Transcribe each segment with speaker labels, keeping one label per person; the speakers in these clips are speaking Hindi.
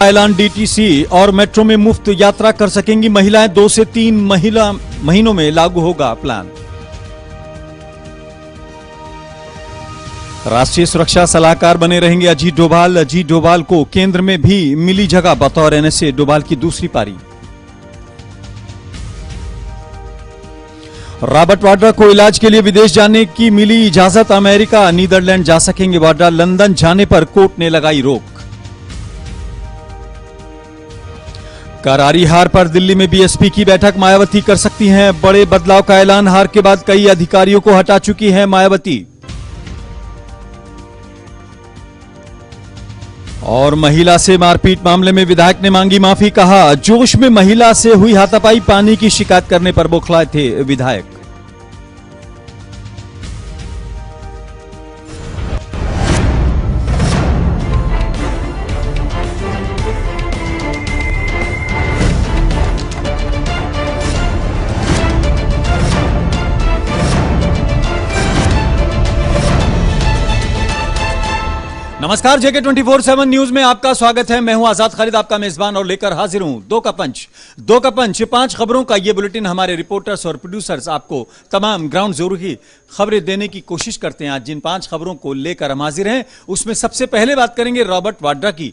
Speaker 1: ऐलान डीटीसी और मेट्रो में मुफ्त यात्रा कर सकेंगी महिलाएं। 2 से 3 महीनों में लागू होगा प्लान। राष्ट्रीय सुरक्षा सलाहकार बने रहेंगे अजीत डोभाल। अजीत डोभाल को केंद्र में भी मिली जगह बतौर एनएसए। डोभाल की दूसरी पारी। रॉबर्ट वाड्रा को इलाज के लिए विदेश जाने की मिली इजाजत। अमेरिका नीदरलैंड जा सकेंगे वाड्रा। लंदन जाने पर कोर्ट ने लगाई रोक। करारी हार पर दिल्ली में बीएसपी की बैठक। मायावती कर सकती हैं बड़े बदलाव का ऐलान। हार के बाद कई अधिकारियों को हटा चुकी हैं मायावती। और महिला से मारपीट मामले में विधायक ने मांगी माफी। कहा जोश में महिला से हुई हाथापाई। पानी की शिकायत करने पर बौखलाए थे विधायक। नमस्कार, जेके 24/7 न्यूज में आपका स्वागत है। मैं हूं आजाद खालिद, आपका मेजबान, और लेकर हाजिर हूं दो का पंच 5 खबरों का ये बुलेटिन। हमारे रिपोर्टर्स और प्रोड्यूसर्स आपको तमाम ग्राउंड जीरो की खबरें देने की कोशिश करते हैं। आज जिन 5 खबरों को लेकर हम हाजिर हैं उसमें सबसे पहले बात करेंगे रॉबर्ट वाड्रा की।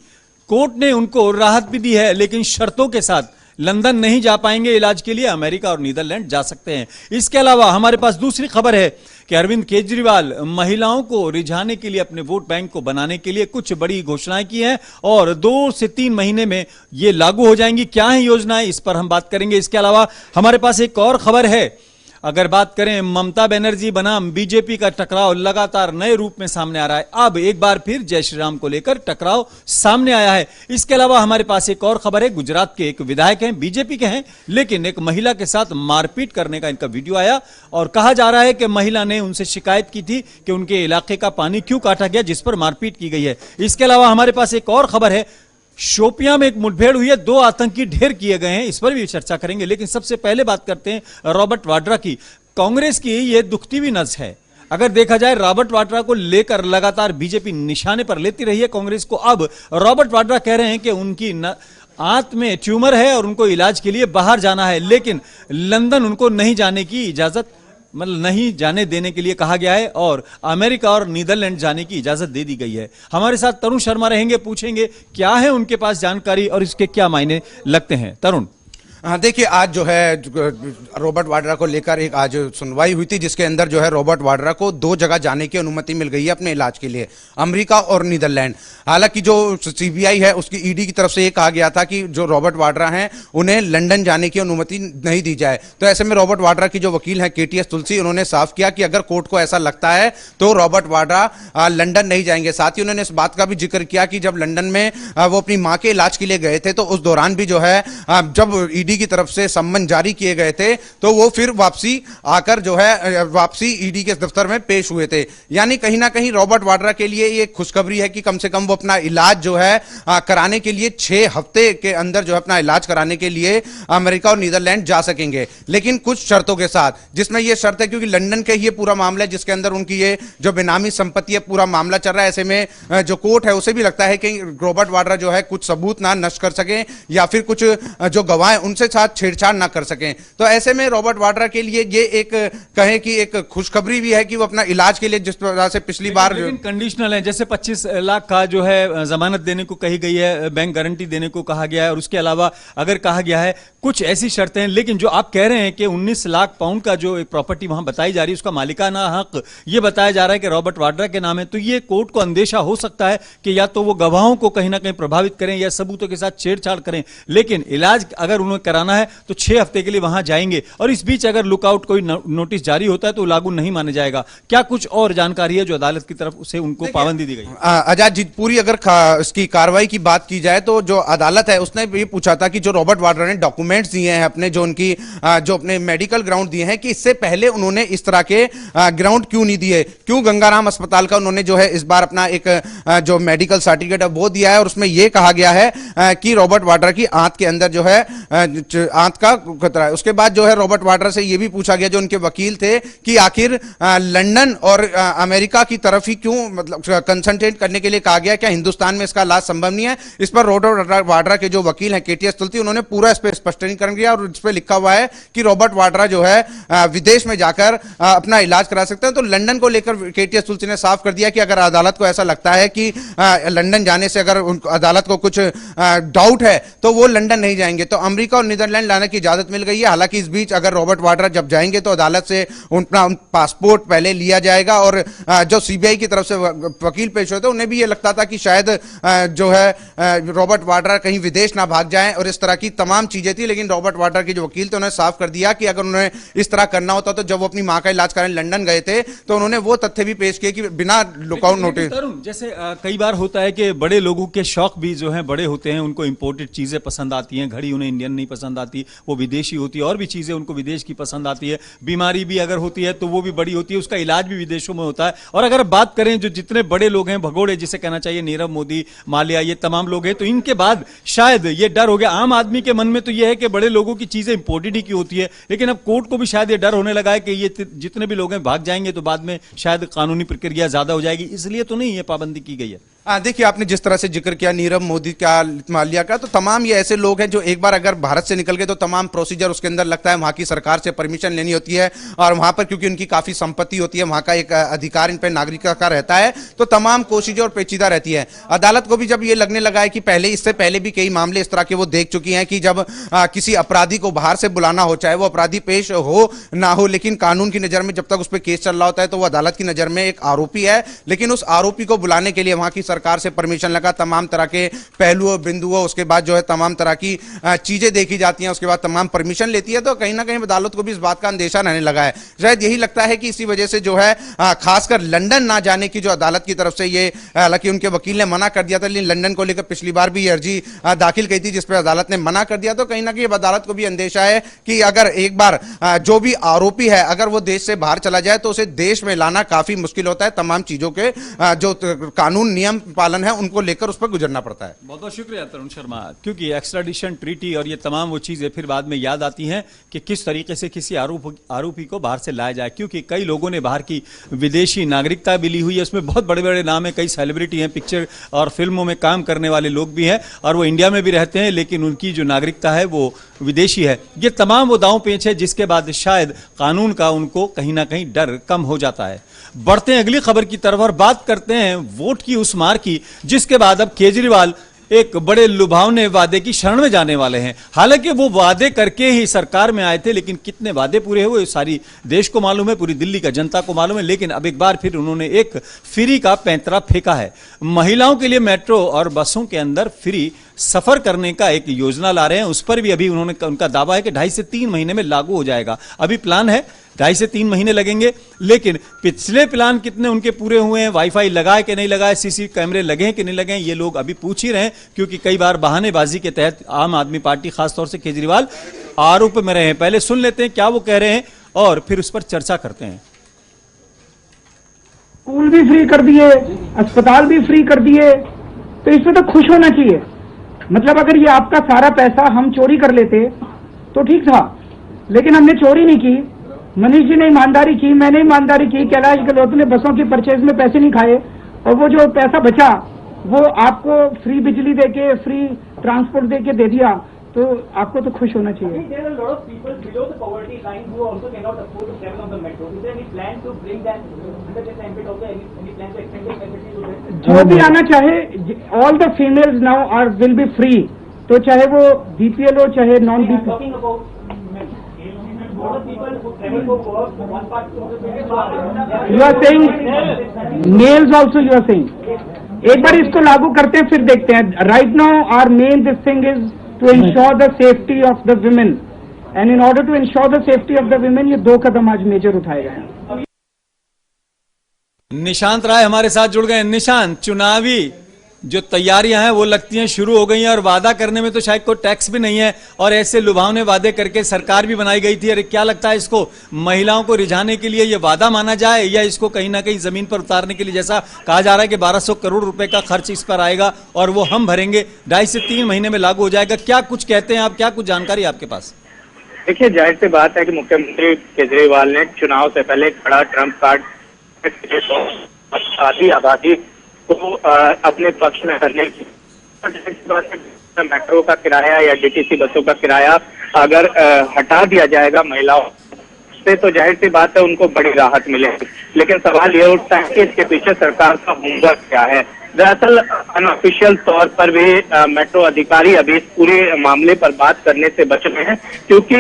Speaker 1: कोर्ट ने उनको राहत भी दी है, लेकिन शर्तों के साथ। लंदन नहीं जा पाएंगे इलाज के लिए, अमेरिका और नीदरलैंड जा सकते हैं। इसके अलावा हमारे पास दूसरी खबर है कि अरविंद केजरीवाल महिलाओं को रिझाने के लिए, अपने वोट बैंक को बनाने के लिए कुछ बड़ी घोषणाएं की हैं और 2 से 3 महीने में ये लागू हो जाएंगी। क्या है योजनाएं, इस पर हम बात करेंगे। इसके अलावा हमारे पास एक और खबर है। अगर बात करें ममता बनर्जी बनाम बीजेपी का टकराव लगातार नए रूप में सामने आ रहा है। अब एक बार फिर जय श्री राम को लेकर टकराव सामने आया है। इसके अलावा हमारे पास एक और खबर है। गुजरात के एक विधायक हैं, बीजेपी के हैं, लेकिन एक महिला के साथ मारपीट करने का इनका वीडियो आया और कहा जा रहा है कि महिला ने उनसे शिकायत की थी कि उनके इलाके का पानी क्यों काटा गया, जिस पर मारपीट की गई है। इसके अलावा हमारे पास एक और खबर है। शोपियां में एक मुठभेड़ हुई है, 2 आतंकी ढेर किए गए हैं, इस पर भी चर्चा करेंगे। लेकिन सबसे पहले बात करते हैं रॉबर्ट वाड्रा की। कांग्रेस की यह दुखती हुई नस है। अगर देखा जाए, रॉबर्ट वाड्रा को लेकर लगातार बीजेपी निशाने पर लेती रही है कांग्रेस को। अब रॉबर्ट वाड्रा कह रहे हैं कि उनकी आंत में ट्यूमर है और उनको इलाज के लिए बाहर जाना है, लेकिन लंदन उनको नहीं जाने की इजाजत, मतलब नहीं जाने देने के लिए कहा गया है और अमेरिका और नीदरलैंड जाने की इजाजत दे दी गई है। हमारे साथ तरुण शर्मा रहेंगे, पूछेंगे क्या है उनके पास जानकारी और इसके क्या मायने लगते हैं। तरुण।
Speaker 2: देखिए, आज जो है रॉबर्ट वाड्रा को लेकर एक आज सुनवाई हुई थी, जिसके अंदर जो है रॉबर्ट वाड्रा को 2 जगह जाने की अनुमति मिल गई है अपने इलाज के लिए, अमेरिका और नीदरलैंड। हालांकि जो सीबीआई है उसकी ईडी की तरफ से ये कहा गया था कि जो रॉबर्ट वाड्रा हैं उन्हें लंदन जाने की अनुमति नहीं दी जाए। तो ऐसे में रॉबर्ट वाड्रा की जो वकील हैं केटीएस तुलसी, उन्होंने साफ किया कि अगर कोर्ट को ऐसा लगता है तो रॉबर्ट वाड्रा लंदन नहीं जाएंगे। साथ ही उन्होंने इस बात का भी जिक्र किया कि जब लंदन में वो अपनी मां के इलाज के लिए गए थे तो उस दौरान भी जो है जब ईडी की तरफ से सम्मन जारी किए गए थे तो वो फिर वापसी आकर जो है वापसी ईडी के दफ्तर में पेश हुए थे। यानी कहीं ना कहीं रॉबर्ट वाड्रा के लिए ये खुशखबरी है कि कम से कम वो अपना इलाज जो है कराने के लिए 6 हफ्ते के अंदर जो है अपना इलाज कराने के लिए अमेरिका और नीदरलैंड जा सकेंगे, लेकिन कुछ शर्तों के साथ। जिसमें यह शर्त है, क्योंकि लंदन के ये पूरा मामला है जिसके अंदर उनकी ये जो बेनामी संपत्ति है पूरा मामला चल रहा है। ऐसे में जो कोर्ट है उसे भी लगता है कि रॉबर्ट वाड्रा जो है कुछ सबूत ना नष्ट कर सके या फिर कुछ जो गवाह उनसे साथ छेड़छाड़ ना कर सकें। तो ऐसे में रॉबर्ट वाड्रा के लिए ये एक कहें कि एक खुशखबरी भी है कि वो अपना इलाज के लिए जिस तरह से पिछली बार
Speaker 1: लेकिन कंडीशनल है, जैसे 25 लाख का जो है जमानत देने को कही गई है, बैंक गारंटी देने को कहा गया है, और उसके अलावा अगर कहा गया है कुछ ऐसी शर्तें हैं। लेकिन जो आप कह रहे हैं कि 19 लाख पाउंड का जो एक प्रॉपर्टी वहां बताई जा रही है उसका मालिकाना हक ये बताया जा रहा है कि रॉबर्ट वाड्रा के नाम है, तो ये कोर्ट को अंदेशा हो सकता है कि या तो वो गवाहों को कहीं ना कहीं प्रभावित करें या सबूतों के साथ छेड़छाड़ करें। लेकिन इलाज अगर उन्हें कराना है तो 6 हफ्ते के लिए वहां जाएंगे, और इस बीच अगर लुकआउट कोई नोटिस जारी होता है तो लागू नहीं माना जाएगा। क्या कुछ और जानकारी है जो अदालत की तरफ से उनको पाबंदी दी गई?
Speaker 2: आजाद जी, पूरी अगर इसकी कार्रवाई की बात की जाए तो जो अदालत है उसने ये पूछा था कि जो रॉबर्ट वाड्रा ने डॉक्यूमेंट्स दिए हैं अपने, जो उनकी जो अपने मेडिकल ग्राउंड दिए हैं, कि इससे पहले उन्होंने इस तरह के ग्राउंड क्यों नहीं दिए, क्यों गंगाराम अस्पताल का उन्होंने जो है इस बार अपना एक जो मेडिकल सर्टिफिकेट है वो दिया है, और उसमें यह कहा गया है कि रॉबर्ट वाड्रा की आंत के अंदर जो है आंत का खतरा है। उसके बाद जो है रॉबर्ट वाड्रा से ये भी पूछा गया, जो उनके वकील थे, कि आखिर लंदन और अमेरिका की तरफ ही क्यों मतलब कंसंट्रेट करने के लिए कहा गया, क्या हिंदुस्तान में इसका इलाज संभव नहीं है। इस पर रॉबर्ट वाड्रा के जो वकील हैं केटीएस तुलसी, उन्होंने पूरा इस पर स्पष्टीकरण किया और इस पर लिखा हुआ है कि रॉबर्ट वाड्रा जो है विदेश में जाकर अपना इलाज करा सकते हैं। तो लंदन को लेकर केटीएस तुलसी ने साफ कर दिया कि अगर अदालत को ऐसा लगता है कि लंदन जाने से अगर अदालत को कुछ डाउट है तो वो लंदन नहीं जाएंगे। तो अमेरिका और नीदरलैंड लाने की इजाजत मिल गई है। हालांकि इस बीच अगर रॉबर्ट वाड्रा जब जाएंगे तो अदालत से उनका पासपोर्ट पहले लिया जाएगा और जो सीबीआई की तरफ से वकील पेश होते उन्हें भी ये लगता था कि शायद जो है रॉबर्ट वाड्रा कहीं विदेश ना भाग जाएं और इस तरह की तमाम चीजें थी। लेकिन रॉबर्ट वाड्रा के जो वकील थे उन्होंने साफ कर दिया कि अगर उन्हें इस तरह करना होता तो जब वो अपनी मां का इलाज कराने लंदन गए थे तो उन्होंने वो तथ्य भी पेश किए कि बिना लुकआउट नोटिस।
Speaker 1: जैसे कई बार होता है कि बड़े लोगों के शौक भी जो हैं बड़े होते हैं, उनको इंपोर्टेड चीजें पसंद आती हैं, घड़ी उन्हें इंडियन नहीं पसंद आती, वो विदेशी होती है, और भी चीजें उनको विदेश की पसंद आती है, बीमारी भी अगर होती है तो वो भी बड़ी होती है, उसका इलाज भी विदेशों में होता है। और अगर बात करें जो जितने बड़े लोग हैं, भगोड़े जिसे कहना चाहिए, नीरव मोदी, माल्या, ये तमाम लोग हैं, तो इनके बाद शायद ये डर हो गया आम आदमी के मन में, तो ये है कि बड़े लोगों की चीजें इंपोर्टेड ही क्यों होती है। लेकिन अब कोर्ट को भी शायद ये डर होने लगा है कि ये जितने भी लोग हैं भाग जाएंगे तो बाद में शायद कानूनी प्रक्रिया ज्यादा हो जाएगी, इसलिए तो नहीं ये पाबंदी की गई है।
Speaker 2: देखिए, आपने जिस तरह से जिक्र किया नीरव मोदी का, माल्या का, तो तमाम ये ऐसे लोग हैं जो एक बार अगर भारत से निकल गए तो तमाम प्रोसीजर उसके अंदर लगता है, वहां की सरकार से परमिशन लेनी होती है और वहां पर क्योंकि उनकी काफी संपत्ति होती है, वहां का एक अधिकार इन पर नागरिकता का रहता है, तो तमाम कोशिशें और पेचीदा रहती है। अदालत को भी जब ये लगने लगा है कि पहले इससे पहले भी कई मामले इस तरह के वो देख चुकी हैं कि जब किसी अपराधी को बाहर से बुलाना हो, चाहे वो अपराधी पेश हो ना हो, लेकिन कानून की नजर में जब तक उस पर केस चल रहा होता है तो वो अदालत की नजर में एक आरोपी है, लेकिन उस आरोपी को बुलाने के लिए वहां की सरकार से परमिशन लगा, तमाम तरह के पहलुओं बिंदुओं, उसके बाद जो है तमाम तरह की चीजें देखी जाती हैं, उसके बाद तमाम परमिशन लेती है। तो कहीं ना कहीं अदालत को भी इस बात का अंदेशा रहने लगा है। शायद यही लगता है कि इसी वजह से जो है खासकर लंदन ना जाने की जो अदालत की तरफ से ये, हालांकि उनके वकील ने मना कर दिया था, लेकिन लंदन को लेकर पिछली बार भी अर्जी दाखिल की थी जिस पर अदालत ने मना कर दिया। तो कहीं ना कहीं अदालत को भी अंदेशा है कि अगर एक बार जो भी आरोपी है अगर वो देश से बाहर चला जाए तो उसे देश में लाना काफी मुश्किल होता है। तमाम चीजों के जो कानून नियम पालन है उनको लेकर उस पर गुजरना पड़ता है।
Speaker 1: बहुत बहुत शुक्रिया तरुण शर्मा, क्योंकि एक्स्ट्राडिशन ट्रीटी और ये तमाम वो चीजें फिर बाद में याद आती हैं कि किस तरीके से किसी आरोपी को बाहर से लाया जाए, क्योंकि कई लोगों ने बाहर की विदेशी नागरिकता भी ली हुई है, उसमें बहुत बड़े बड़े नाम है, कई सेलिब्रिटी हैं, पिक्चर और फिल्मों में काम करने वाले लोग भी हैं और वो इंडिया में भी रहते हैं, लेकिन उनकी जो नागरिकता है वो विदेशी है। ये तमाम वो दांव पेच है जिसके बाद शायद कानून का उनको कहीं ना कहीं डर कम हो जाता है। बढ़ते हैं अगली खबर की तरफ और बात करते हैं वोट की उस मार की जिसके बाद अब केजरीवाल एक बड़े लुभावने वादे की शरण में जाने वाले हैं। हालांकि वो वादे करके ही सरकार में आए थे, लेकिन कितने वादे पूरे हुए सारी देश को मालूम है, पूरी दिल्ली का जनता को मालूम है। लेकिन अब एक बार फिर उन्होंने एक फ्री का पैंतरा फेंका है। महिलाओं के लिए मेट्रो और बसों के अंदर फ्री सफर करने का एक योजना ला रहे हैं। उस पर भी अभी उनका दावा है कि 2.5 से 3 महीने में लागू हो जाएगा। अभी प्लान है 2.5 से 3 महीने लगेंगे, लेकिन पिछले प्लान कितने उनके पूरे हुए हैं, वाईफाई लगाए कि नहीं लगाए, सीसी कैमरे लगे हैं कि नहीं लगे हैं, ये लोग अभी पूछ ही रहे हैं, क्योंकि कई बार बहानेबाजी के तहत आम आदमी पार्टी खासतौर से केजरीवाल आरोप में रहे हैं। पहले सुन लेते हैं क्या वो कह रहे हैं और फिर उस पर चर्चा करते हैं।
Speaker 3: स्कूल भी फ्री कर दिए, अस्पताल भी फ्री कर दिए, तो इसमें तो खुश होना चाहिए। मतलब अगर ये आपका सारा पैसा हम चोरी कर लेते तो ठीक था, लेकिन हमने चोरी नहीं की। मनीष जी ने ईमानदारी की, मैंने ईमानदारी की, कैलाश गहलोत ने बसों की परचेज में पैसे नहीं खाए, और वो जो पैसा बचा वो आपको फ्री बिजली देके, फ्री ट्रांसपोर्ट देके दे दिया, तो आपको तो खुश होना चाहिए। जो भी आना चाहे, all the females now are will be free, तो चाहे वो बीपीएल हो चाहे non BPL. You are saying males also, you are saying. एक बार इसको लागू करते हैं फिर देखते हैं। Right now our main this thing is to ensure the safety of the women, and in order to ensure the safety of the women ये 2 कदम आज मेजर उठाए गए हैं।
Speaker 1: निशांत राय हमारे साथ जुड़ गए। निशांत, चुनावी जो तैयारियां हैं वो लगती हैं शुरू हो गई हैं, और वादा करने में तो शायद कोई टैक्स भी नहीं है, और ऐसे लुभावने वादे करके सरकार भी बनाई गई थी। अरे क्या लगता है, इसको महिलाओं को रिझाने के लिए ये वादा माना जाए, या इसको कहीं ना कहीं जमीन पर उतारने के लिए, जैसा कहा जा रहा है कि 1200 करोड़ रुपए का खर्च इस पर आएगा और वो हम भरेंगे, 2.5 से 3 महीने में लागू हो जाएगा। क्या कुछ कहते हैं आप, क्या कुछ जानकारी आपके पास?
Speaker 4: देखिए, जाहिर सी बात है कि मुख्यमंत्री केजरीवाल ने चुनाव से पहले एक बड़ा ट्रम्प कार्ड आधी आबादी को अपने पक्ष में करने की मेट्रो का किराया या डीटीसी बसों का किराया अगर हटा दिया जाएगा महिलाओं से, तो जाहिर सी बात है उनको बड़ी राहत मिलेगी। लेकिन सवाल ये उठता है कि इसके पीछे सरकार का होमवर्क क्या है। दरअसल अनऑफिशियल तौर पर भी मेट्रो अधिकारी अभी इस पूरे मामले पर बात करने से बच रहे हैं, क्योंकि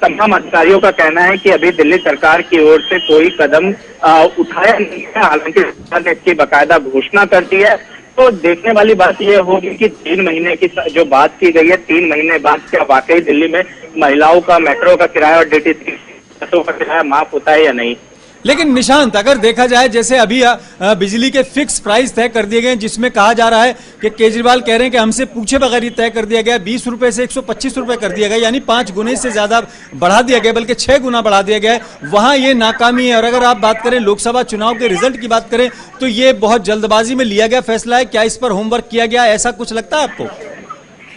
Speaker 4: तमाम अधिकारियों का कहना है कि अभी दिल्ली सरकार की ओर से कोई कदम उठाया नहीं है। हालांकि सरकार ने इसकी बाकायदा घोषणा कर दी है। तो देखने वाली बात यह होगी कि 3 महीने की जो बात की गई है, 3 महीने बाद क्या वाकई दिल्ली में महिलाओं का मेट्रो का किराया और डीटीसी बसों का किराया माफ होता है या नहीं।
Speaker 1: लेकिन निशांत, अगर देखा जाए जैसे अभी बिजली के फिक्स प्राइस तय कर दिए गए, जिसमें कहा जा रहा है कि केजरीवाल कह रहे हैं कि हमसे पूछे बगैर ही तय कर दिया गया, 20 रुपए से 125 रुपए कर दिया गया, यानी 5 गुने से ज्यादा बढ़ा दिया गया, बल्कि 6 गुना बढ़ा दिया गया है। वहां ये नाकामी है। और अगर आप बात करें लोकसभा चुनाव के रिजल्ट की बात करें, तो ये बहुत जल्दबाजी में लिया गया फैसला है। क्या इस पर होमवर्क किया गया, ऐसा कुछ लगता है आपको?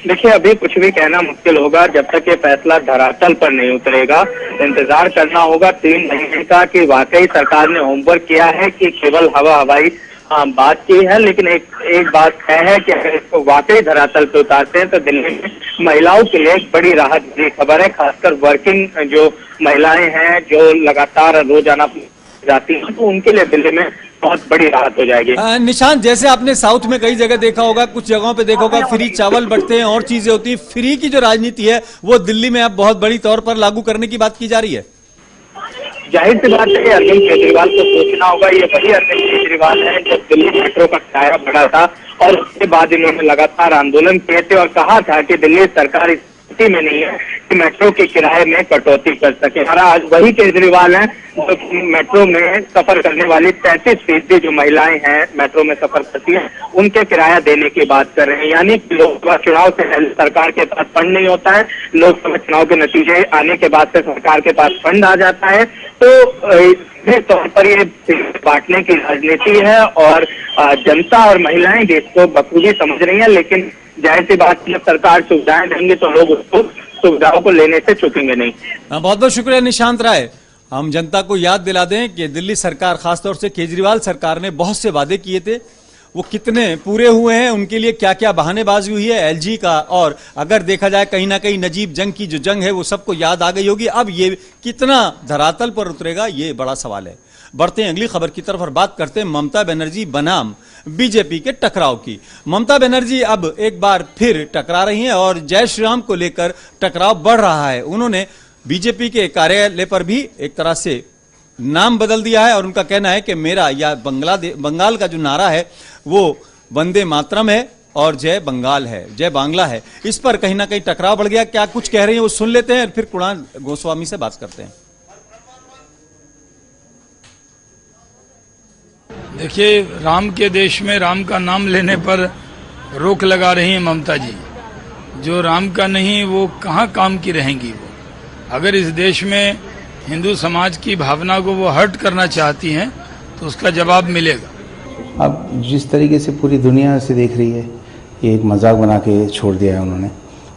Speaker 4: देखिए, अभी कुछ भी कहना मुश्किल होगा जब तक ये फैसला धरातल पर नहीं उतरेगा। इंतजार करना होगा 3 महीने का कि वाकई सरकार ने होमवर्क किया है कि केवल हवाई बात की है। लेकिन एक बात है कि अगर इसको वाकई धरातल पर उतारते हैं तो दिल्ली में महिलाओं के लिए एक बड़ी राहत की खबर है। खासकर वर्किंग जो महिलाएं हैं, जो लगातार रोजाना जाती हैं, तो उनके लिए दिल्ली में बहुत बड़ी राहत हो जाएगी।
Speaker 1: निशांत, जैसे आपने साउथ में कई जगह देखा होगा, कुछ जगहों पे देखा होगा, फ्री चावल बंटते हैं और चीजें होती है। फ्री की जो राजनीति है वो दिल्ली में अब बहुत बड़ी तौर पर लागू करने की बात की जा रही है।
Speaker 4: जाहिर सी बात है कि अरविंद केजरीवाल को सोचना होगा। ये वही अरविंद केजरीवाल है जब दिल्ली मेट्रो का किराया बढ़ा था और उसके बाद इन्होंने लगातार आंदोलन किए थे और कहा था कि दिल्ली सरकार स्थिति में नहीं है कि मेट्रो के किराए में कटौती कर सके। और आज वही केजरीवाल हैं जो मेट्रो में सफर करने वाली 33% जो महिलाएं हैं मेट्रो में सफर करती हैं, उनके किराया देने की बात कर रहे हैं। यानी लोकसभा चुनाव से पहले सरकार के पास फंड नहीं होता है, लोकसभा चुनाव के नतीजे आने के बाद से सरकार के पास फंड आ जाता है। तो इस तौर पर ये बांटने की राजनीति है और जनता और महिलाएं भी इसको बखूबी समझ रही हैं। लेकिन जाहिर सी बात, जब सरकार सुविधाएं देंगे तो लोग उसको सुविधाओं को लेने से चूकेंगे नहीं।
Speaker 1: बहुत बहुत शुक्रिया निशांत राय। हम जनता को याद दिला दें कि दिल्ली सरकार, खासतौर से केजरीवाल सरकार ने बहुत से वादे किए थे, वो कितने पूरे हुए हैं, उनके लिए क्या क्या बहानेबाजी हुई है एलजी का। और अगर देखा जाए कहीं ना कहीं नजीब जंग की जो जंग है वो सबको याद आ गई होगी। अब ये कितना धरातल पर उतरेगा, ये बड़ा सवाल है। बढ़ते हैं अगली खबर की तरफ और बात करते हैं ममता बनर्जी बनाम बीजेपी के टकराव की। ममता बनर्जी अब एक बार फिर टकरा रही हैं और जय श्री राम को लेकर टकराव बढ़ रहा है। उन्होंने बीजेपी के कार्यालय पर भी एक तरह से नाम बदल दिया है और उनका कहना है कि मेरा या बंगाल का जो नारा है वो वंदे मातरम है और जय बंगाल है, जय बांग्ला है। इस पर कहीं ना कहीं टकराव बढ़ गया। क्या कुछ कह रहे हैं वो सुन लेते हैं, फिर कुणाल गोस्वामी से बात करते हैं।
Speaker 5: देखिए, राम के देश में राम का नाम लेने पर रोक लगा रही हैं ममता जी। जो राम का नहीं वो कहाँ काम की रहेंगी। वो अगर इस देश में हिंदू समाज की भावना को वो हर्ट करना चाहती हैं तो उसका जवाब मिलेगा।
Speaker 6: अब जिस तरीके से पूरी दुनिया से देख रही है, ये एक मजाक बना के छोड़ दिया है उन्होंने।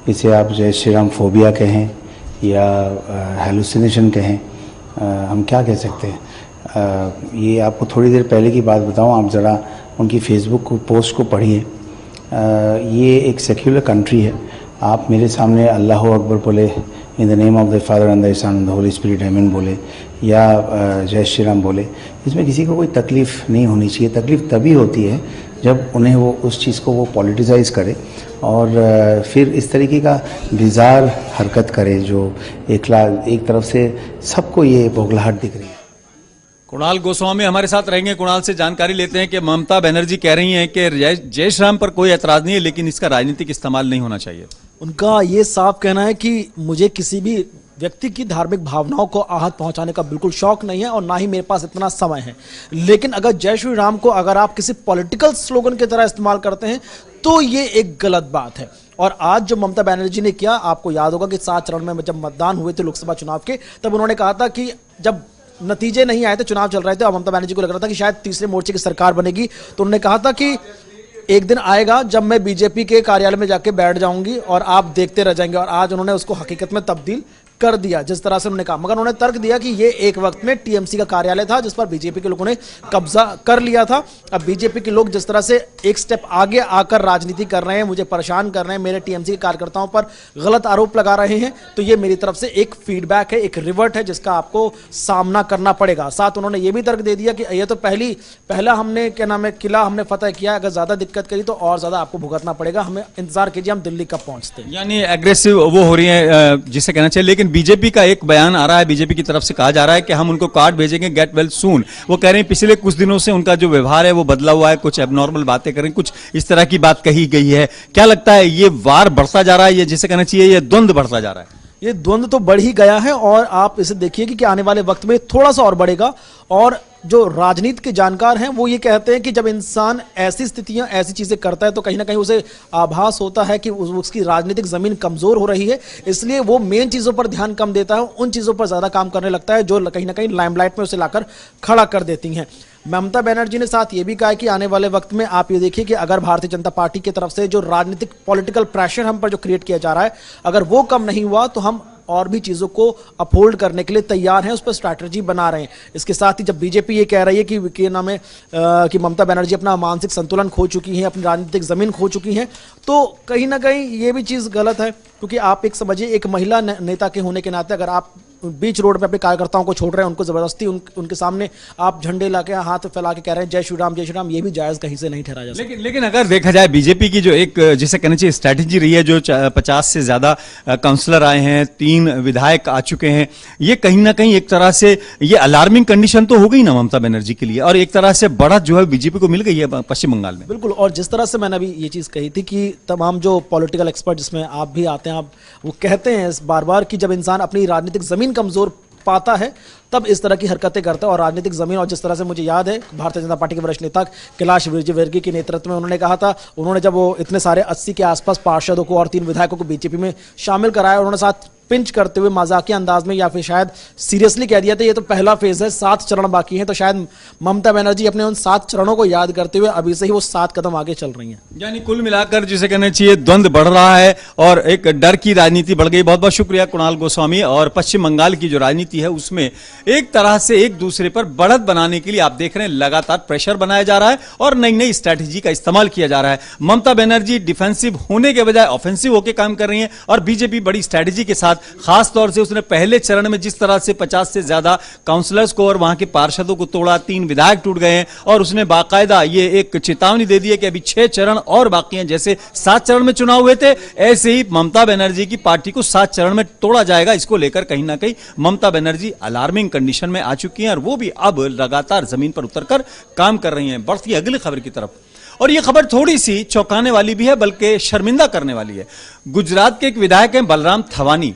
Speaker 6: इसे आप जय श्री राम फोबिया कहें या हेलुसिनेशन कहें, हम क्या कह सकते हैं। ये आपको थोड़ी देर पहले की बात बताऊं, आप ज़रा उनकी फेसबुक पोस्ट को पढ़िए। ये एक सेक्युलर कंट्री है। आप मेरे सामने अल्लाह अकबर बोले, in the name of the Father and the Son and the Holy Spirit आमीन बोले, या जय श्री राम बोले, इसमें किसी को कोई तकलीफ़ नहीं होनी चाहिए। तकलीफ़ तभी होती है जब उन्हें वो उस चीज़ को वो पॉलिटिसाइज़ करे और फिर इस तरीके का बिज़ार हरकत करे जो एक तरफ से सबको ये बौखलाहट दिख रही है।
Speaker 1: कुणाल गोस्वामी हमारे साथ रहेंगे। कुणाल से जानकारी लेते हैं कि ममता बनर्जी कह रही हैं कि जय श्री राम पर कोई एतराज नहीं है, लेकिन इसका राजनीतिक इस्तेमाल नहीं होना चाहिए।
Speaker 7: उनका ये साफ कहना है कि मुझे किसी भी व्यक्ति की धार्मिक भावनाओं को आहत पहुंचाने का बिल्कुल शौक नहीं है और ना ही मेरे पास इतना समय है। लेकिन अगर जय श्री राम को अगर आप किसी पॉलिटिकल स्लोगन की तरह इस्तेमाल करते हैं तो ये एक गलत बात है। और आज जो ममता बनर्जी ने किया, आपको याद होगा कि 7 चरण में जब मतदान हुए थे लोकसभा चुनाव के, तब उन्होंने कहा था कि जब नतीजे नहीं आए थे, चुनाव चल रहे थे और ममता बनर्जी को लग रहा था कि शायद तीसरे मोर्चे की सरकार बनेगी, तो उन्होंने कहा था कि एक दिन आएगा जब मैं बीजेपी के कार्यालय में जाके बैठ जाऊंगी और आप देखते रह जाएंगे। और आज उन्होंने उसको हकीकत में तब्दील कर दिया जिस तरह से उन्होंने कहा। मगर उन्होंने तर्क दिया कि ये एक वक्त में टीएमसी का कार्यालय था जिस पर बीजेपी के लोगों ने कब्जा कर लिया था। अब बीजेपी के लोग जिस तरह से एक स्टेप आगे आकर राजनीति कर रहे हैं, मुझे परेशान कर रहे हैं, मेरे टीएमसी के कार्यकर्ताओं पर गलत आरोप लगा रहे हैं, तो ये मेरी तरफ से एक फीडबैक है, एक रिवर्ट है जिसका आपको सामना करना पड़ेगा। साथ उन्होंने ये भी तर्क दे दिया कि ये तो पहला हमने क्या नाम है किला हमने फतह किया, अगर ज्यादा दिक्कत करी तो और ज्यादा आपको भुगतना पड़ेगा, हमें इंतजार कीजिए हम दिल्ली कब पहुंचते हैं।
Speaker 1: यानी एग्रेसिव वो हो रही है जिसे कहना चाहिए। लेकिन बीजेपी का एक बयान आ रहा है, बीजेपी की तरफ से कहा जा रहा है कि हम उनको कार्ड भेजेंगे, गेट वेल सून। वो कह रहे हैं पिछले कुछ दिनों से उनका जो व्यवहार है वो बदला हुआ है, कुछ एबनॉर्मल बातें कर रहे हैं, कुछ इस तरह की बात कही गई है। क्या लगता है ये वार बढ़ता जा रहा है, ये जिसे कहना चाहिए ये द्वंद्व बढ़ता जा रहा है?
Speaker 7: ये द्वंद्व तो बढ़ ही गया है और आप इसे देखिए कि आने वाले वक्त में थोड़ा सा और बढ़ेगा। और जो राजनीति के जानकार हैं वो ये कहते हैं कि जब इंसान ऐसी स्थितियां ऐसी चीजें करता है तो कहीं ना कहीं उसे आभास होता है कि उसकी राजनीतिक जमीन कमजोर हो रही है, इसलिए वो मेन चीजों पर ध्यान कम देता है, उन चीजों पर ज्यादा काम करने लगता है जो कहीं ना कहीं लाइमलाइट में उसे लाकर खड़ा कर देती हैं। ममता बनर्जी ने साथ ये भी कहा कि आने वाले वक्त में आप ये देखिए कि अगर भारतीय जनता पार्टी की तरफ से जो राजनीतिक पॉलिटिकल प्रेशर हम पर जो क्रिएट किया जा रहा है, अगर वो कम नहीं हुआ तो हम और भी चीजों को अपहोल्ड करने के लिए तैयार हैं, उस पर स्ट्रैटेजी बना रहे हैं। इसके साथ ही जब बीजेपी ये कह रही है कि नाम है कि ममता बनर्जी अपना मानसिक संतुलन खो चुकी हैं, अपनी राजनीतिक जमीन खो चुकी हैं, तो कहीं ना कहीं ये भी चीज गलत है। क्योंकि आप एक समझिए एक महिला नेता के होने के नाते अगर आप बीच रोड पे अपने कार्यकर्ताओं को छोड़ रहे हैं, उनको जबरदस्ती उनके सामने आप झंडे लाके हाथ फैला के कह रहे हैं जय श्री राम, ये भी जायज कहीं से नहीं ठहरा जा सकता।
Speaker 1: लेकिन अगर देखा जाए बीजेपी की जो एक जिसे कहना चाहिए स्ट्रैटेजी रही है, जो 50 से ज्यादा काउंसलर आए हैं, 3 विधायक आ चुके हैं, ये कहीं ना कहीं एक तरह से ये अलार्मिंग कंडीशन तो हो गई ना ममता बनर्जी के लिए, और एक तरह से बढ़त जो है बीजेपी को मिल गई है पश्चिम बंगाल में।
Speaker 7: बिल्कुल, और जिस तरह से मैंने अभी ये चीज कही थी कि तमाम जो पॉलिटिकल एक्सपर्ट जिसमें आप भी आते हैं, आप वो कहते हैं बार बार कि जब इंसान अपनी राजनीतिक जमीन कमजोर पाता है तब इस तरह की हरकतें करता है। और राजनीतिक जमीन, और जिस तरह से मुझे याद है भारतीय जनता पार्टी के वरिष्ठ नेता कैलाश विजयवर्गीय के नेतृत्व में उन्होंने कहा था, उन्होंने जब वो इतने सारे 80 के आसपास पार्षदों को और 3 विधायकों को बीजेपी में शामिल कराया, उन्होंने साथ पिंच करते हुए मजाकिया अंदाज में या फिर शायद सीरियसली कह दिया था ये तो पहला फेज है, 7 चरण बाकी हैं। तो शायद ममता बनर्जी अपने उन 7 चरणों को याद करते हुए अभी से ही वो 7 कदम आगे चल रही हैं।
Speaker 1: यानी कुल मिलाकर जिसे कहना चाहिए द्वंद्व बढ़ रहा है और एक डर की राजनीति बढ़ गई। बहुत बहुत शुक्रिया कुणाल गोस्वामी। और पश्चिम बंगाल की जो राजनीति है उसमें एक तरह से एक दूसरे पर बढ़त बनाने के लिए आप देख रहे हैं लगातार प्रेशर बनाया जा रहा है और नई नई स्ट्रैटेजी का इस्तेमाल किया जा रहा है। ममता बनर्जी डिफेंसिव होने के बजाय ऑफेंसिव होकर काम कर रही हैं और बीजेपी बड़ी स्ट्रैटेजी के साथ, खास तौर से उसने पहले चरण में जिस तरह से 50 से ज्यादा काउंसलर्स को और वहां के पार्षदों को तोड़ा, 3 विधायक टूट गए हैं और उसने बाकायदा ये एक चेतावनी दे दी है कि अभी 6 चरण और बाकी हैं। जैसे 7 चरण में चुनाव हुए थे ऐसे ही ममता बनर्जी की पार्टी को 7 चरण में तोड़ा जाएगा। इसको लेकर कहीं ना कहीं ममता बनर्जी अलार्मिंग कंडीशन में आ चुकी हैं और वो भी अब लगातार जमीन पर उतरकर काम कर रही हैं। बढ़ती अगली खबर की तरफ, और ये खबर थोड़ी सी चौंकाने वाली भी है बल्कि शर्मिंदा करने वाली है। गुजरात के एक विधायक हैं बलराम थवानी,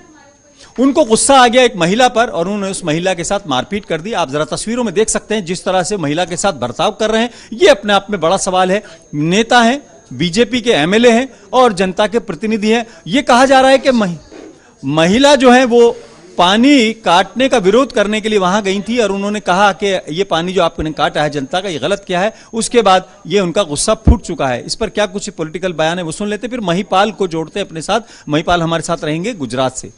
Speaker 1: उनको गुस्सा आ गया एक महिला पर और उन्होंने उस महिला के साथ मारपीट कर दी। आप जरा तस्वीरों में देख सकते हैं जिस तरह से महिला के साथ बर्ताव कर रहे हैं। ये अपने आप में बड़ा सवाल है। नेता हैं, बीजेपी के एमएलए हैं और जनता के प्रतिनिधि हैं। ये कहा जा रहा है कि महिला जो है वो पानी काटने का विरोध करने के लिए वहां गई थी और उन्होंने कहा कि ये पानी जो आपने काटा है जनता का, ये गलत क्या है। उसके बाद ये उनका गुस्सा फूट चुका है। इस पर क्या कुछ पॉलिटिकल बयान है वो सुन लेते, फिर महिपाल को जोड़ते अपने साथ। महिपाल हमारे साथ रहेंगे गुजरात से।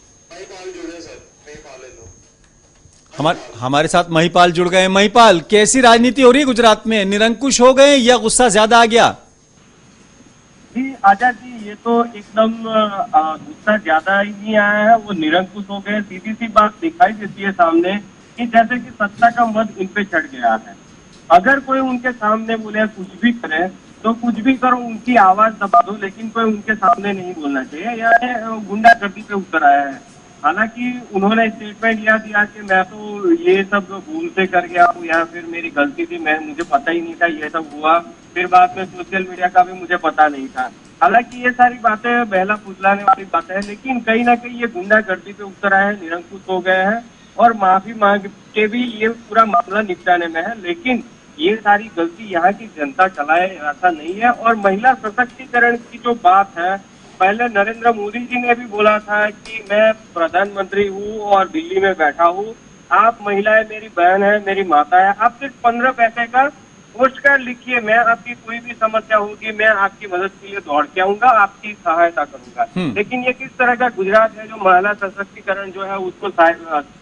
Speaker 1: हमारे साथ महिपाल जुड़ गए। महिपाल, कैसी राजनीति हो रही है गुजरात में? निरंकुश हो गए या गुस्सा ज्यादा आ गया?
Speaker 8: जी आजाद जी, ये तो एकदम गुस्सा ज्यादा ही नहीं आया है, वो निरंकुश हो गए। सीधी सी बात दिखाई देती है सामने कि जैसे कि सत्ता का मद इन पे चढ़ गया है। अगर कोई उनके सामने बोले कुछ भी करे तो कुछ भी करो, उनकी आवाज दबा दो, लेकिन कोई उनके सामने नहीं बोलना चाहिए। यह गुंडागर्दी पे उतर आया है। हालांकि उन्होंने स्टेटमेंट यह दिया कि मैं तो ये सब भूल से कर गया हूँ या फिर मेरी गलती थी, मुझे पता ही नहीं था ये सब हुआ। फिर बाद में सोशल मीडिया का भी मुझे पता नहीं था। हालांकि ये सारी बातें बहला फुसलाने वाली बातें हैं, लेकिन कहीं ना कहीं ये गुंडागर्दी पे उतर आए हैं, निरंकुश हो गए हैं और माफी मांग के भी ये पूरा मामला निपटाने में है। लेकिन ये सारी गलती यहाँ की जनता चलाए ऐसा नहीं है। और महिला सशक्तिकरण की जो बात है, पहले नरेंद्र मोदी जी ने भी बोला था कि मैं प्रधानमंत्री हूँ और दिल्ली में बैठा हूँ, आप महिलाएं मेरी बहन है, मेरी माता है, आप सिर्फ 15 पैसे का पोस्ट कार्ड लिखिए, मैं आपकी कोई भी समस्या होगी मैं आपकी मदद के लिए दौड़ के आऊंगा, आपकी सहायता करूंगा। लेकिन ये किस तरह का गुजरात है जो महिला सशक्तिकरण जो है उसको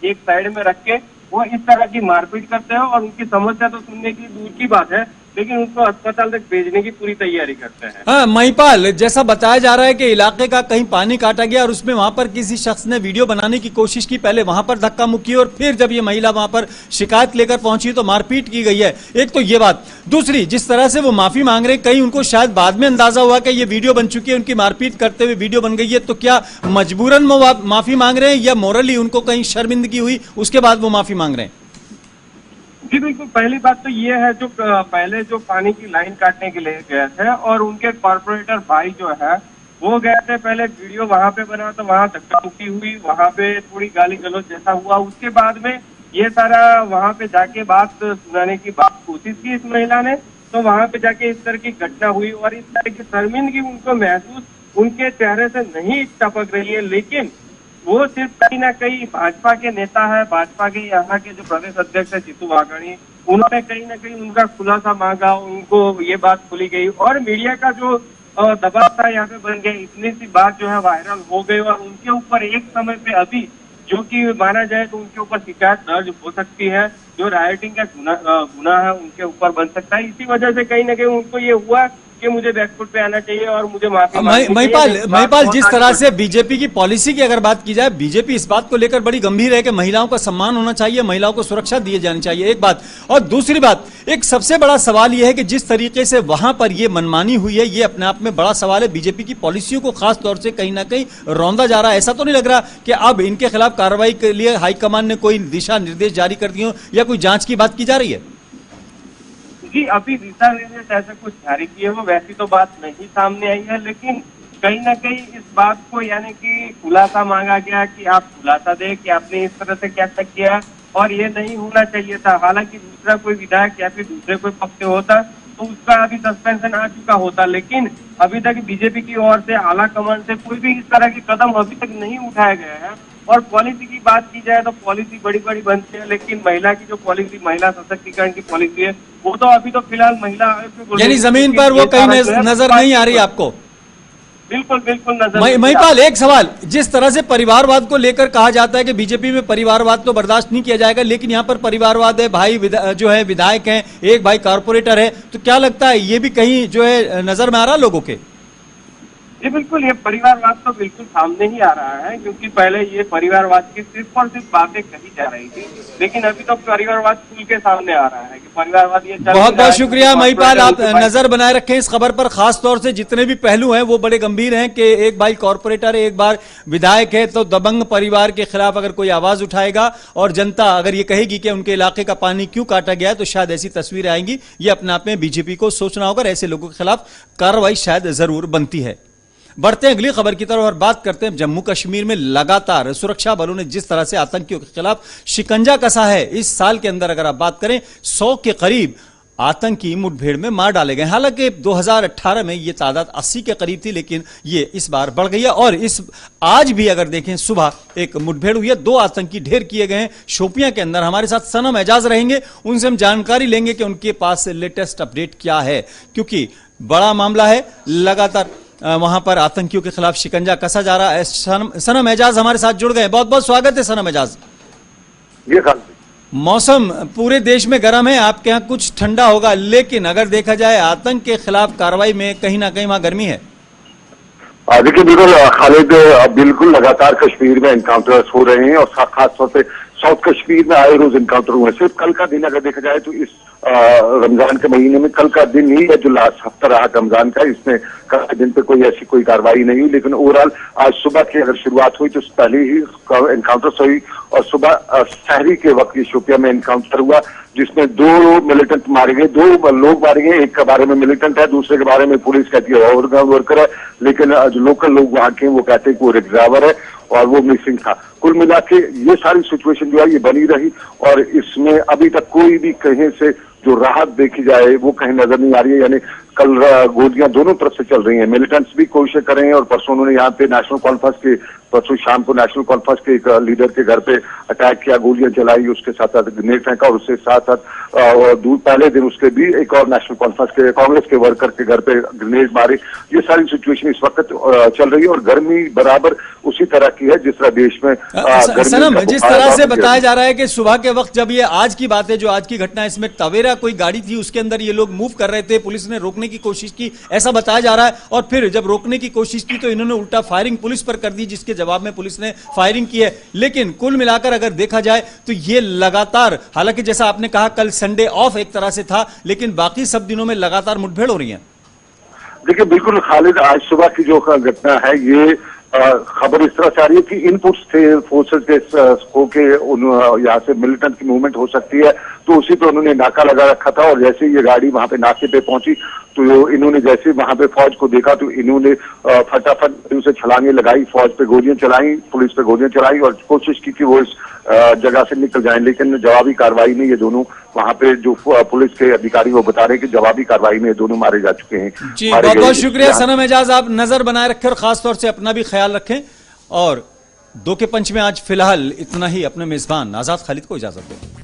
Speaker 8: एक साइड में रख के वो इस तरह की मारपीट करते हैं और उनकी समस्या तो सुनने की दूर की बात है, लेकिन उनको अस्पताल तक भेजने की पूरी तैयारी करते हैं।
Speaker 1: हाँ महिपाल, जैसा बताया जा रहा है कि इलाके का कहीं पानी काटा गया और उसमें वहां पर किसी शख्स ने वीडियो बनाने की कोशिश की, पहले वहां पर धक्का मुक्की और फिर जब ये महिला वहां पर शिकायत लेकर पहुंची तो मारपीट की गई है। एक तो ये बात, दूसरी जिस तरह से वो माफी मांग रहे हैं, कहीं उनको शायद बाद में अंदाजा हुआ कि ये वीडियो बन चुकी है, उनकी मारपीट करते हुए वीडियो बन गई है, तो क्या मजबूरन माफी मांग रहे हैं या मोरली उनको कहीं शर्मिंदगी हुई उसके बाद वो माफी मांग रहे हैं?
Speaker 8: जी बिल्कुल, पहली बात तो ये है जो पहले जो पानी की लाइन काटने के लिए गए थे और उनके कॉर्पोरेटर भाई जो है वो गए थे, पहले वीडियो वहां पे बना तो वहां धक्का मुक्की हुई, वहां पे थोड़ी गाली गलौज जैसा हुआ, उसके बाद में ये सारा वहां पे जाके बात सुनाने की कोशिश की इस महिला ने, तो वहां पे जाके इस तरह की घटना हुई और इस तरह की शर्मिंदगी उनको महसूस उनके चेहरे से नहीं टपक रही है। लेकिन वो सिर्फ कहीं ना कहीं भाजपा के नेता है, भाजपा के यहाँ के जो प्रदेश अध्यक्ष है जीतू वाघाणी, उन्होंने कहीं ना कहीं उनका खुलासा मांगा, उनको ये बात खुली गई और मीडिया का जो दबाव था यहाँ पे बन गया, इतनी सी बात जो है वायरल हो गई और उनके ऊपर एक समय पे अभी जो कि माना जाए तो उनके ऊपर शिकायत दर्ज हो सकती है, जो राइटिंग का गुना है उनके ऊपर बन सकता है। इसी वजह से कहीं ना कहीं उनको ये हुआ कि मुझे बैकफुट पे आना चाहिए और मुझे माफी
Speaker 1: महिपाल, जिस तरह से बीजेपी की पॉलिसी की अगर बात की जाए, बीजेपी इस बात को लेकर बड़ी गंभीर है कि महिलाओं का सम्मान होना चाहिए, महिलाओं को सुरक्षा दी जानी चाहिए, एक बात। और दूसरी बात, एक सबसे बड़ा सवाल यह है कि जिस तरीके से वहां पर यह मनमानी हुई है, ये अपने आप में बड़ा सवाल है। बीजेपी की पॉलिसियों को खास तौर से कहीं ना कहीं रौंदा जा रहा है। ऐसा तो नहीं लग रहा कि अब इनके खिलाफ कार्रवाई के लिए हाईकमान ने कोई दिशा निर्देश जारी कर दिए हो या कोई जांच की बात की जा रही है?
Speaker 8: जी अभी दिशा निर्देश ऐसा कुछ जारी किए हो वैसी तो बात नहीं सामने आई है, लेकिन कहीं ना कहीं इस बात को यानी कि खुलासा मांगा गया कि आप खुलासा दें कि आपने इस तरह से कैसा किया और ये नहीं होना चाहिए था। हालांकि दूसरा कोई विधायक या फिर दूसरे कोई पक्ष होता तो उसका अभी सस्पेंशन आ चुका होता, लेकिन अभी तक बीजेपी की ओर से आला कमान से कोई भी इस तरह के कदम अभी तक नहीं उठाए गए हैं। और पॉलिसी की बात की जाए तो पॉलिसी बड़ी बड़ी बनती है, लेकिन महिला की जो पॉलिसी, महिला सशक्तिकरण की पॉलिसी है, वो तो अभी तो फिलहाल महिला
Speaker 1: यानी जमीन पर वो कहीं नजर नहीं आ रही आपको?
Speaker 8: बिल्कुल बिल्कुल नजर।
Speaker 1: महिपाल, एक सवाल, जिस तरह से परिवारवाद को लेकर कहा जाता है कि बीजेपी में परिवारवाद तो बर्दाश्त नहीं किया जाएगा, लेकिन यहाँ पर परिवारवाद है, भाई जो है विधायक हैं, एक भाई कारपोरेटर है, तो क्या लगता है ये भी कहीं जो है नजर में आ रहा है लोगों के?
Speaker 8: जी बिल्कुल, ये परिवारवाद तो बिल्कुल सामने ही आ रहा है, क्योंकि पहले ये परिवारवाद की सिर्फ और सिर्फ बातें कही जा रही थी, लेकिन अभी तो परिवारवाद खुल के सामने आ रहा है कि परिवारवाद ये
Speaker 1: बहुत बहुत शुक्रिया महिपाल, आप नजर बनाए रखें इस खबर पर। खास तौर से जितने भी पहलू हैं वो बड़े गंभीर हैं कि एक भाई कॉर्पोरेटर है, एक बार विधायक है, तो दबंग परिवार के खिलाफ अगर कोई आवाज उठाएगा और जनता अगर ये कहेगी कि उनके इलाके का पानी क्यों काटा गया है, तो शायद ऐसी तस्वीरें आएंगी। ये अपने आप में बीजेपी को सोचना होगा, ऐसे लोगों के खिलाफ कार्रवाई शायद जरूर बनती है। बढ़ते हैं अगली खबर की तरफ और बात करते हैं जम्मू कश्मीर में लगातार सुरक्षा बलों ने जिस तरह से आतंकियों के खिलाफ शिकंजा कसा है। इस साल के अंदर अगर आप बात करें 100 के करीब आतंकी मुठभेड़ में मार डाले गए। हालांकि 2018 में यह तादाद 80 के करीब थी, लेकिन यह इस बार बढ़ गई है और आज भी अगर देखें सुबह एक मुठभेड़ हुई है, 2 आतंकी ढेर किए गए हैं शोपियां के अंदर। हमारे साथ सनम एजाज रहेंगे, उनसे हम जानकारी लेंगे कि उनके पास लेटेस्ट अपडेट क्या है, क्योंकि बड़ा मामला है। लगातार वहां पर आतंकियों के खिलाफ शिकंजा कसा जा रहा है। सनम एजाज हमारे साथ जुड़ गए, बहुत बहुत स्वागत है सनम एजाज। मौसम पूरे देश में गर्म है, आपके यहाँ कुछ ठंडा होगा, लेकिन अगर देखा जाए आतंक के खिलाफ कार्रवाई में कहीं ना कहीं वहां गर्मी है।
Speaker 9: देखिए बिल्कुल खालिद, बिल्कुल लगातार कश्मीर में एनकाउंटर्स हो रहे हैं और खासतौर पे साउथ कश्मीर में आए रोज इनकाउंटर हुए। सिर्फ कल का दिन अगर देखा जाए तो इस रमजान के महीने में कल का दिन ही है जो लास्ट हफ्ता रहा रमजान का, इसमें कल के दिन पे कोई ऐसी कोई कार्रवाई नहीं हुई। लेकिन ओवरऑल आज सुबह की अगर शुरुआत हुई तो पहले ही इनकाउंटर हुई और सुबह शहरी के वक्त ये शोपिया में इनकाउंटर हुआ जिसमें 2 मिलिटेंट मारे गए, 2 लोग मारे गए। एक के बारे में मिलिटेंट है, दूसरे के बारे में पुलिस कहती है ओवरग्राउंड वर्कर है, लेकिन जो लोकल लोग वहां के वो कहते हैं कि वो ड्राइवर है और वो मिसिंग था। कुल मिला के ये सारी सिचुएशन जो है ये बनी रही और इसमें अभी तक कोई भी कहीं से जो राहत देखी जाए वो कहीं नजर नहीं आ रही है। यानी कल गोलियां दोनों तरफ से चल रही हैं, मिलिटेंट्स भी कोशिश कर रहे हैं और परसों उन्होंने यहाँ पे नेशनल कॉन्फ्रेंस के परसों शाम को नेशनल कॉन्फ्रेंस के एक लीडर के घर पे अटैक किया, गोलियां चलाई, उसके साथ साथ ग्रेनेड फेंका और उसके साथ साथ पहले दिन उसके भी एक और नेशनल कॉन्फ्रेंस के कांग्रेस के वर्कर के घर पे ग्रेनेड मारे। ये सारी सिचुएशन इस वक्त चल रही है और गर्मी बराबर उसी तरह की है जिस तरह देश में
Speaker 1: सनम, जिस तरह से बताया जा रहा है कि सुबह के वक्त जब ये आज की बात है, जो आज की घटना है, इसमें टवेरा कोई गाड़ी थी उसके अंदर ये लोग मूव कर रहे थे, पुलिस ने रोकने की कोशिश की ऐसा बताया जा रहा है और फिर जब रोकने की कोशिश की तो इन्होंने उल्टा फायरिंग पुलिस पर कर दी जिसके जवाब में पुलिस ने फायरिंग की है। लेकिन कुल मिलाकर अगर देखा जाए तो ये लगातार, हालांकि जैसा आपने कहा कल संडे ऑफ एक तरह से था, लेकिन बाकी सब दिनों में लगातार मुठभेड़ हो रही है।
Speaker 9: देखिए बिल्कुल खालिद, आज सुबह की जो घटना है ये खबर इस तरह से आ रही है कि इनपुट्स थे फोर्सेस के यहाँ से मिलिटेंट की मूवमेंट हो सकती है तो उसी पे उन्होंने नाका लगा रखा था और जैसे ये गाड़ी वहां पे नाके पे पहुंची तो इन्होंने जैसे वहां पे फौज को देखा तो इन्होंने फटाफट उनसे छलांगे लगाई, फौज पे गोलियां चलाई, पुलिस पे गोलियां चलाई और कोशिश की कि वो इस जगह से निकल जाएं। लेकिन जवाबी कार्रवाई में ये दोनों वहां पे जो पुलिस के अधिकारी वो बता रहे हैं कि जवाबी कार्रवाई में ये दोनों मारे जा चुके हैं।
Speaker 1: जी बहुत बहुत शुक्रिया सनम एजाज, आप नजर बनाए रखें और खासतौर से अपना भी ख्याल रखें। और 2 के पंच में आज फिलहाल इतना ही। अपने मेजबान आजाद खालिद को इजाजत दें।